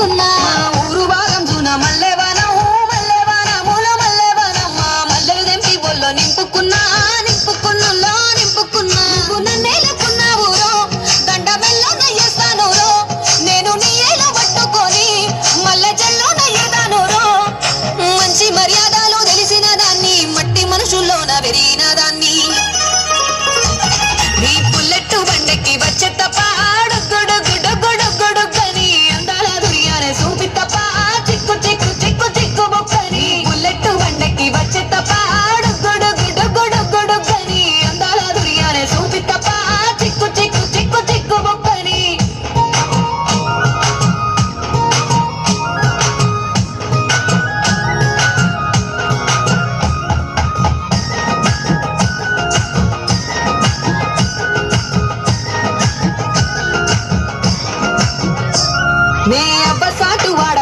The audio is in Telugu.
నింపుకున్నా ఊరు భాగం జూన మల్లెవనం మల్లెవనముల మల్లెవనమ్మ మల్లెలు తెంపి బొల్లో నింపుకున్నా నింపుకున్నులో నింపుకున్నా నన్నేలుకున్నావు రో దండ మెల్లో నయ్యేస్తాను రో నేను నీ ఏలు పట్టుకొని మల్లె చెల్లో నయ్యేదాను రో మంచి మర్యాదలు తెలిసిన దాన్ని మట్టి మనుషుల్లోన పెరిగిన దాన్ని నీ బుల్లెట్టు బండెక్కి వచ్చే తప్ప గుడుగుడుగుడుగుడుగుడుగని అందాల దుర్యానే చూపి తప్ప చిక్కు చిక్కు చిక్కు చిక్కు బొక్కని బుల్లెట్టు బండెక్కి వచ్చే తప్ప గుడుగుడుగుడుగుడుగని అందాల దుర్యానే చూపి తప్ప చిక్కు చిక్కు చిక్కు చిక్కు బొక్కని నే అబ్బ సాటు వాడ